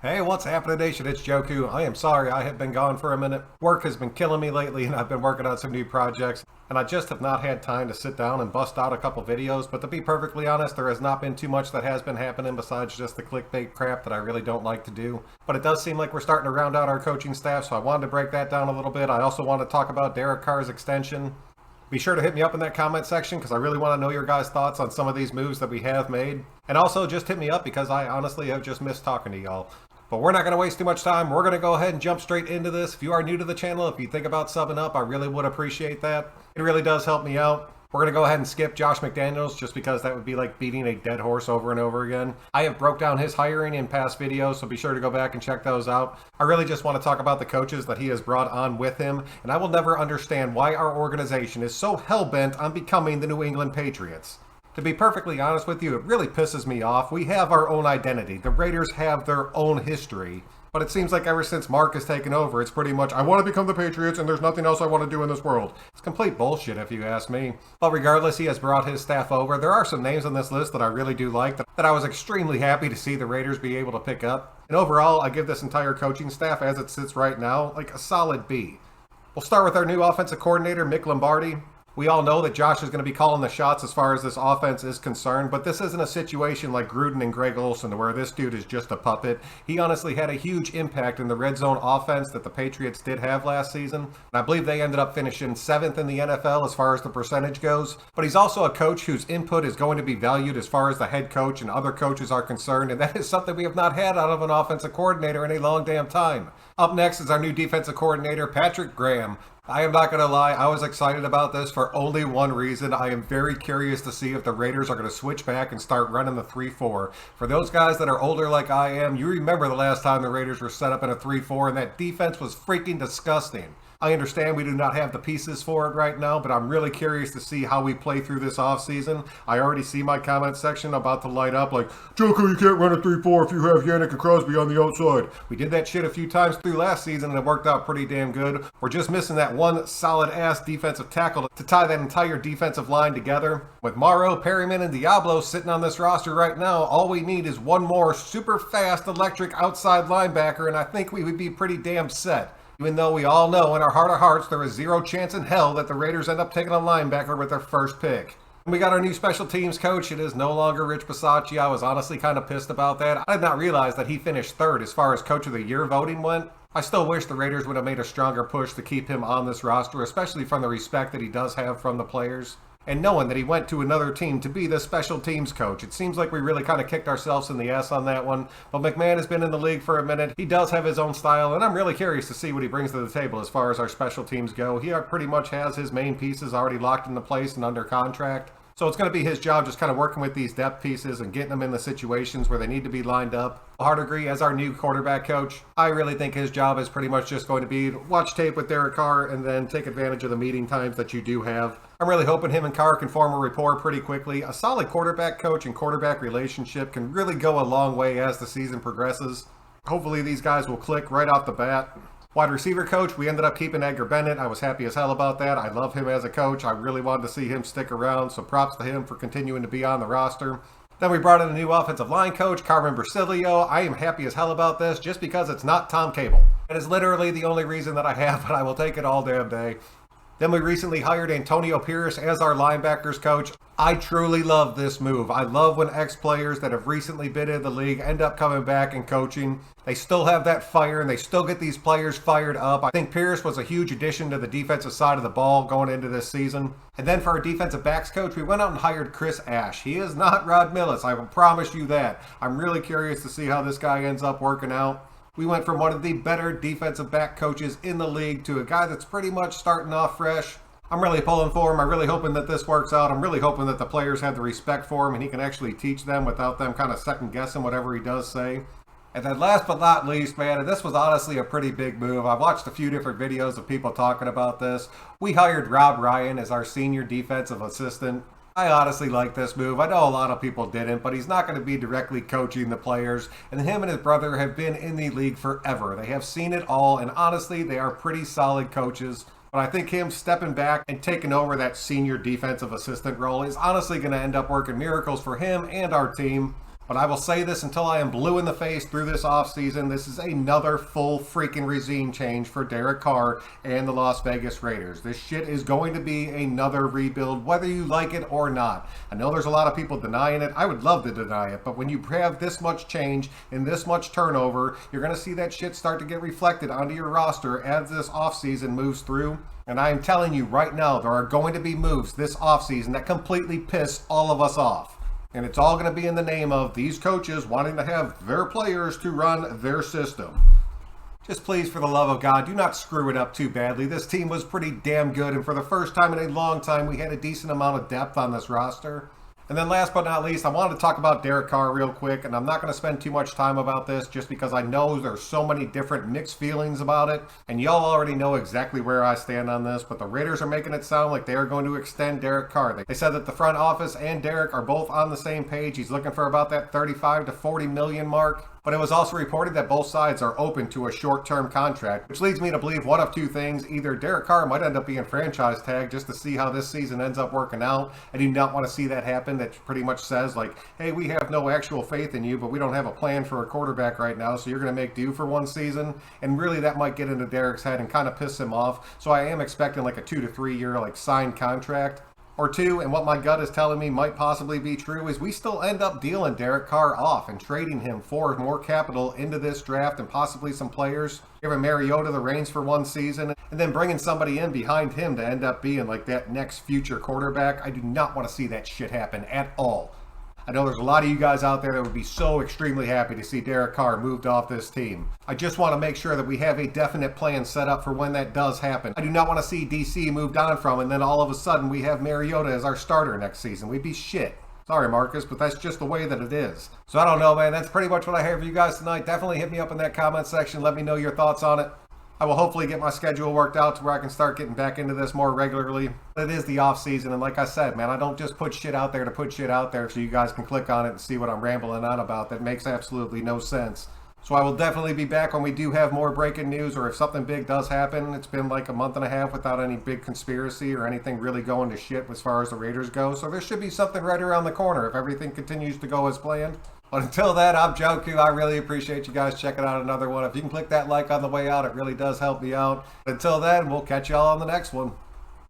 Hey, what's happening, Nation? It's Joku. I am sorry I have been gone for a minute. Work has been killing me lately, and I've been working on some new projects, and I just have not had time to sit down and bust out a couple videos. But to be perfectly honest, there has not been too much that has been happening besides just the clickbait crap that I really don't like to do. But it does seem like we're starting to round out our coaching staff, so I wanted to break that down a little bit. I also want to talk about Derek Carr's extension. Be sure to hit me up in that comment section because I really want to know your guys' thoughts on some of these moves that we have made. And also just hit me up because I honestly have just missed talking to y'all. But we're not going to waste too much time. We're going to go ahead and jump straight into this. If you are new to the channel, if you think about subbing up, I really would appreciate that. It really does help me out. We're going to go ahead and skip Josh McDaniels just because that would be like beating a dead horse over and over again. I have broke down his hiring in past videos, so be sure to go back and check those out. I really just want to talk about the coaches that he has brought on with him, and I will never understand why our organization is so hell-bent on becoming the New England Patriots. To be perfectly honest with you, it really pisses me off. We have our own identity. The Raiders have their own history. But it seems like ever since Mark has taken over, it's pretty much, I want to become the Patriots and there's nothing else I want to do in this world. It's complete bullshit if you ask me. But regardless, he has brought his staff over. There are some names on this list that I really do like that I was extremely happy to see the Raiders be able to pick up. And overall, I give this entire coaching staff, as it sits right now, like a solid B. We'll start with our new offensive coordinator, Mick Lombardi. We all know that Josh is going to be calling the shots as far as this offense is concerned, but this isn't a situation like Gruden and Greg Olson where this dude is just a puppet. He honestly had a huge impact in the red zone offense that the Patriots did have last season, and I believe they ended up finishing 7th in the NFL as far as the percentage goes. But he's also a coach whose input is going to be valued as far as the head coach and other coaches are concerned, and that is something we have not had out of an offensive coordinator in a long damn time. Up next is our new defensive coordinator, Patrick Graham. I am not going to lie, I was excited about this for only one reason. I am very curious to see if the Raiders are going to switch back and start running the 3-4. For those guys that are older like I am, you remember the last time the Raiders were set up in a 3-4 and that defense was freaking disgusting. I understand we do not have the pieces for it right now, but I'm really curious to see how we play through this offseason. I already see my comment section about to light up like, Joker, you can't run a 3-4 if you have Yannick and Crosby on the outside. We did that shit a few times through last season and it worked out pretty damn good. We're just missing that one solid-ass defensive tackle to tie that entire defensive line together. With Morrow, Perryman, and Diablo sitting on this roster right now, all we need is one more super fast electric outside linebacker and I think we would be pretty damn set. Even though we all know in our heart of hearts there is zero chance in hell that the Raiders end up taking a linebacker with their first pick. We got our new special teams coach. It is no longer Rich Bisaccia. I was honestly kind of pissed about that. I did not realize that he finished 3rd as far as coach of the year voting went. I still wish the Raiders would have made a stronger push to keep him on this roster, especially from the respect that he does have from the players. And knowing that he went to another team to be the special teams coach, it seems like we really kind of kicked ourselves in the ass on that one. But McMahon has been in the league for a minute. He does have his own style, and I'm really curious to see what he brings to the table as far as our special teams go. He pretty much has his main pieces already locked into place and under contract. So it's going to be his job just kind of working with these depth pieces and getting them in the situations where they need to be lined up. Hardegree as our new quarterback coach, I really think his job is pretty much just going to be watch tape with Derek Carr and then take advantage of the meeting times that you do have. I'm really hoping him and Carr can form a rapport pretty quickly. A solid quarterback coach and quarterback relationship can really go a long way as the season progresses. Hopefully these guys will click right off the bat. Wide receiver coach, we ended up keeping Edgar Bennett. I was happy as hell about that. I love him as a coach. I really wanted to see him stick around, so props to him for continuing to be on the roster. Then we brought in a new offensive line coach, Carmen Bersilio. I am happy as hell about this just because it's not Tom Cable. It is literally the only reason that I have, but I will take it all damn day. Then we recently hired Antonio Pierce as our linebackers coach. I truly love this move. I love when ex-players that have recently been in the league end up coming back and coaching. They still have that fire and they still get these players fired up. I think Pierce was a huge addition to the defensive side of the ball going into this season. And then for our defensive backs coach, we went out and hired Chris Ash. He is not Rod Millis, I will promise you that. I'm really curious to see how this guy ends up working out. We went from one of the better defensive back coaches in the league to a guy that's pretty much starting off fresh. I'm really pulling for him. I'm really hoping that this works out. I'm really hoping that the players have the respect for him and he can actually teach them without them kind of second guessing whatever he does say. And then last but not least, man, and this was honestly a pretty big move. I've watched a few different videos of people talking about this. We hired Rob Ryan as our senior defensive assistant. I honestly like this move. I know a lot of people didn't, but he's not going to be directly coaching the players. And him and his brother have been in the league forever. They have seen it all, and honestly, they are pretty solid coaches. But I think him stepping back and taking over that senior defensive assistant role is honestly going to end up working miracles for him and our team. But I will say this until I am blue in the face through this offseason. This is another full freaking regime change for Derek Carr and the Las Vegas Raiders. This shit is going to be another rebuild, whether you like it or not. I know there's a lot of people denying it. I would love to deny it. But when you have this much change and this much turnover, you're going to see that shit start to get reflected onto your roster as this offseason moves through. And I am telling you right now, there are going to be moves this offseason that completely piss all of us off. And it's all going to be in the name of these coaches wanting to have their players to run their system. Just please, for the love of God, do not screw it up too badly. This team was pretty damn good, and for the first time in a long time, we had a decent amount of depth on this roster. And then last but not least, I wanted to talk about Derek Carr real quick, and I'm not going to spend too much time about this just because I know there's so many different mixed feelings about it, and y'all already know exactly where I stand on this, but the Raiders are making it sound like they are going to extend Derek Carr. They said that the front office and Derek are both on the same page. He's looking for about that 35 to 40 million mark. But it was also reported that both sides are open to a short-term contract, which leads me to believe one of two things. Either Derek Carr might end up being franchise tagged just to see how this season ends up working out. I do not want to see that happen. That pretty much says, like, hey, we have no actual faith in you, but we don't have a plan for a quarterback right now, so you're going to make do for one season. And really, that might get into Derek's head and kind of piss him off. So I am expecting like a 2 to 3 year like signed contract. Or two, and what my gut is telling me might possibly be true, is we still end up dealing Derek Carr off and trading him for more capital into this draft and possibly some players, giving Mariota the reins for one season, and then bringing somebody in behind him to end up being like that next future quarterback. I do not want to see that shit happen at all. I know there's a lot of you guys out there that would be so extremely happy to see Derek Carr moved off this team. I just want to make sure that we have a definite plan set up for when that does happen. I do not want to see DC moved on from and then all of a sudden we have Mariota as our starter next season. We'd be shit. Sorry, Marcus, but that's just the way that it is. So I don't know, man. That's pretty much what I have for you guys tonight. Definitely hit me up in that comment section. Let me know your thoughts on it. I will hopefully get my schedule worked out to where I can start getting back into this more regularly. It is the off season, and like I said, man, I don't just put shit out there to put shit out there so you guys can click on it and see what I'm rambling on about. That makes absolutely no sense. So I will definitely be back when we do have more breaking news, or if something big does happen. It's been like a month and a half without any big conspiracy or anything really going to shit as far as the Raiders go. So there should be something right around the corner if everything continues to go as planned. But until then, I'm Joku. I really appreciate you guys checking out another one. If you can click that like on the way out, it really does help me out. Until then, we'll catch y'all on the next one.